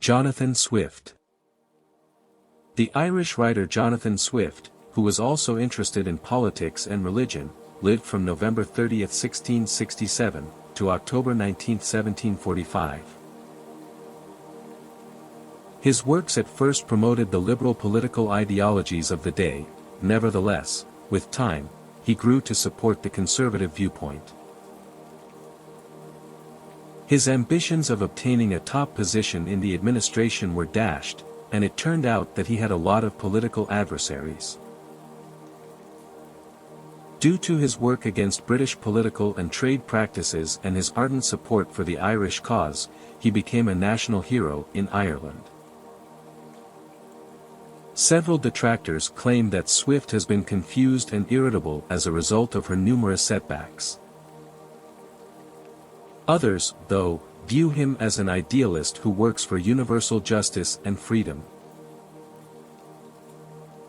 Jonathan Swift. The Irish writer Jonathan Swift, who was also interested in politics and religion, lived from November 30, 1667, to October 19, 1745. His works at first promoted the liberal political ideologies of the day. Nevertheless, with time, he grew to support the conservative viewpoint. His ambitions of obtaining a top position in the administration were dashed, and it turned out that he had a lot of political adversaries. Due to his work against British political and trade practices and his ardent support for the Irish cause, he became a national hero in Ireland. Several detractors claim that Swift has been confused and irritable as a result of her numerous setbacks. Others, though, view him as an idealist who works for universal justice and freedom.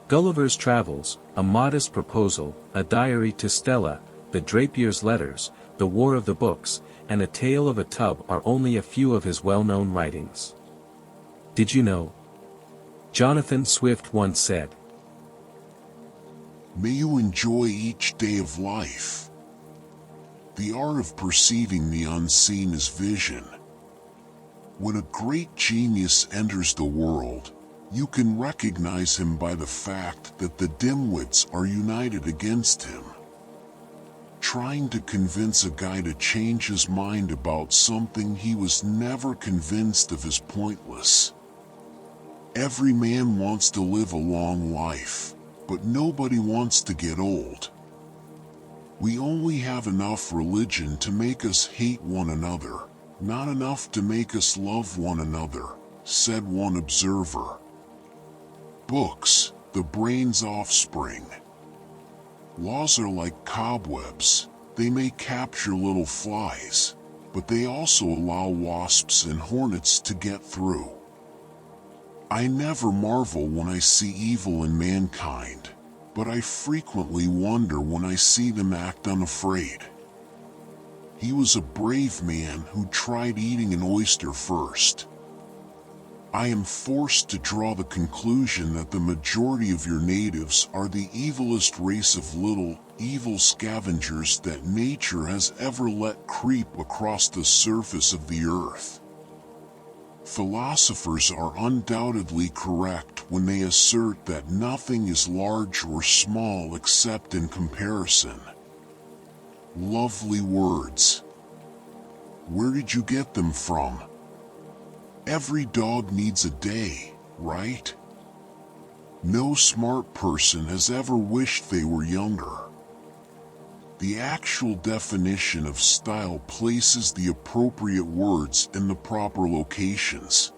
Gulliver's Travels, A Modest Proposal, A Diary to Stella, The Drapier's Letters, The War of the Books, and A Tale of a Tub are only a few of his well-known writings. Did you know? Jonathan Swift once said, "May you enjoy each day of life. The art of perceiving the unseen is vision. When a great genius enters the world, you can recognize him by the fact that the dimwits are united against him. Trying to convince a guy to change his mind about something he was never convinced of is pointless. Every man wants to live a long life, but nobody wants to get old. We only have enough religion to make us hate one another, not enough to make us love one another," said one observer. Books, the brain's offspring. Laws are like cobwebs. They may capture little flies, but they also allow wasps and hornets to get through. I never marvel when I see evil in mankind, but I frequently wonder when I see them act unafraid. He was a brave man who tried eating an oyster first. I am forced to draw the conclusion that the majority of your natives are the evilest race of little, evil scavengers that nature has ever let creep across the surface of the earth. Philosophers are undoubtedly correct when they assert that nothing is large or small except in comparison. Lovely words. Where did you get them from? Every dog needs a day, right? No smart person has ever wished they were younger. The actual definition of style places the appropriate words in the proper locations.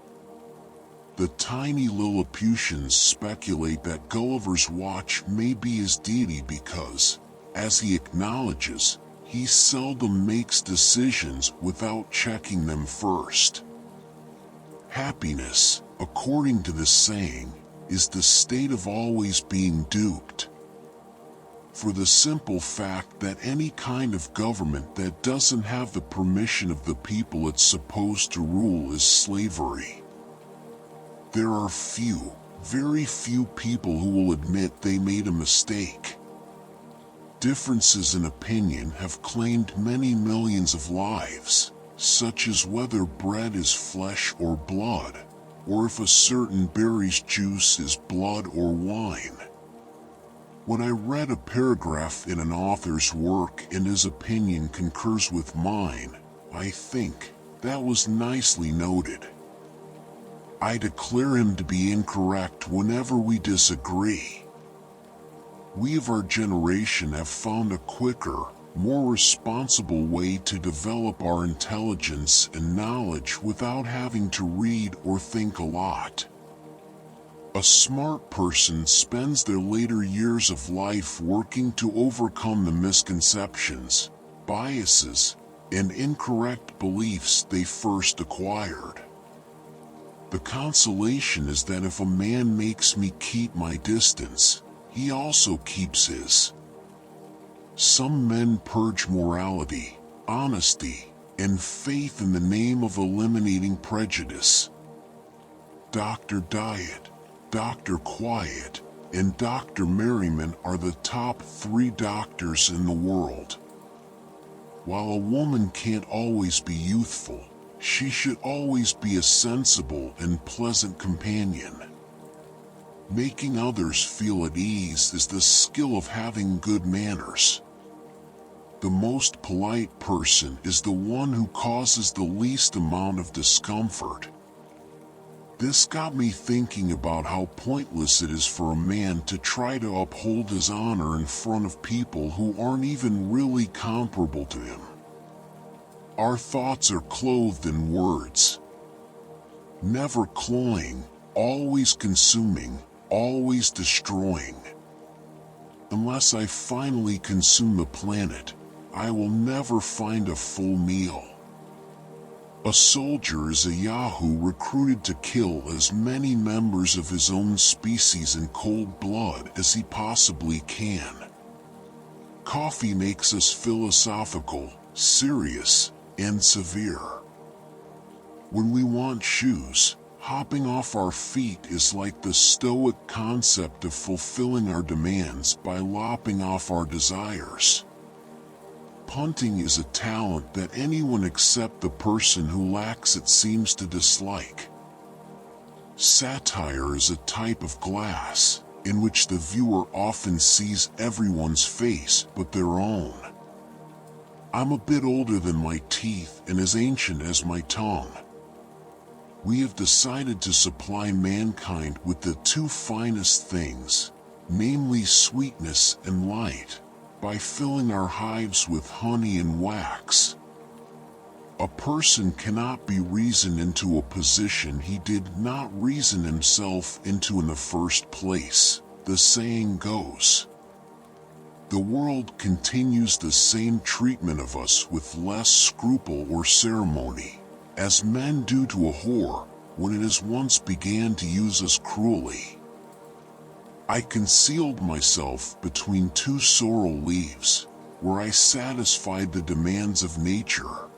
The tiny Lilliputians speculate that Gulliver's watch may be his deity because, as he acknowledges, he seldom makes decisions without checking them first. Happiness, according to this saying, is the state of always being duped. For the simple fact that any kind of government that doesn't have the permission of the people it's supposed to rule is slavery. There are few, very few people who will admit they made a mistake. Differences in opinion have claimed many millions of lives, such as whether bread is flesh or blood, or if a certain berry's juice is blood or wine. When I read a paragraph in an author's work and his opinion concurs with mine, I think, that was nicely noted. I declare him to be incorrect whenever we disagree. We of our generation have found a quicker, more responsible way to develop our intelligence and knowledge without having to read or think a lot. A smart person spends their later years of life working to overcome the misconceptions, biases, and incorrect beliefs they first acquired. The consolation is that if a man makes me keep my distance, he also keeps his. Some men purge morality, honesty, and faith in the name of eliminating prejudice. Dr. Diet, Dr. Quiet, and Dr. Merriman are the top 3 doctors in the world. While a woman can't always be youthful, she should always be a sensible and pleasant companion. Making others feel at ease is the skill of having good manners. The most polite person is the one who causes the least amount of discomfort. This got me thinking about how pointless it is for a man to try to uphold his honor in front of people who aren't even really comparable to him. Our thoughts are clothed in words. Never cloying, always consuming, always destroying. Unless I finally consume the planet, I will never find a full meal. A soldier is a Yahoo recruited to kill as many members of his own species in cold blood as he possibly can. Coffee makes us philosophical, serious, and severe. When we want shoes, hopping off our feet is like the stoic concept of fulfilling our demands by lopping off our desires. Punting is a talent that anyone except the person who lacks it seems to dislike. Satire is a type of glass, in which the viewer often sees everyone's face but their own. I'm a bit older than my teeth and as ancient as my tongue. We have decided to supply mankind with the 2 finest things, namely sweetness and light, by filling our hives with honey and wax. A person cannot be reasoned into a position he did not reason himself into in the first place, the saying goes. The world continues the same treatment of us with less scruple or ceremony, as men do to a whore, when it has once began to use us cruelly. I concealed myself between 2 sorrel leaves, where I satisfied the demands of nature.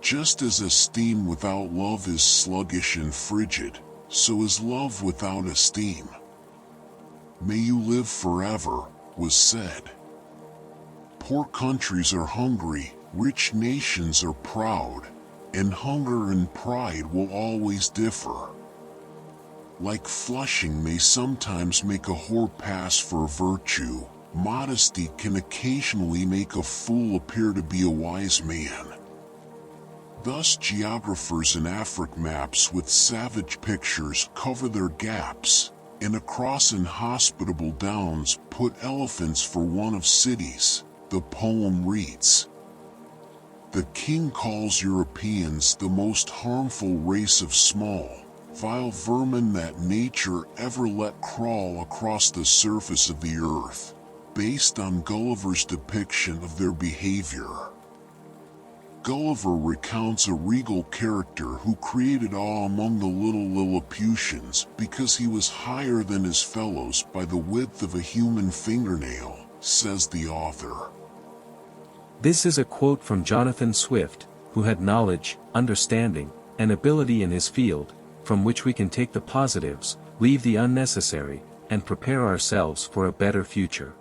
Just as esteem without love is sluggish and frigid, so is love without esteem. May you live forever, was said. Poor countries are hungry, rich nations are proud, and hunger and pride will always differ. Like flushing may sometimes make a whore pass for a virtue, modesty can occasionally make a fool appear to be a wise man. Thus geographers in Africa maps with savage pictures cover their gaps, and across inhospitable downs put elephants for one of cities. The poem reads, "The king calls Europeans the most harmful race of small, vile vermin that nature ever let crawl across the surface of the earth, based on Gulliver's depiction of their behavior." Gulliver recounts a regal character who created awe among the little Lilliputians because he was higher than his fellows by the width of a human fingernail, says the author. This is a quote from Jonathan Swift, who had knowledge, understanding, and ability in his field, from which we can take the positives, leave the unnecessary, and prepare ourselves for a better future.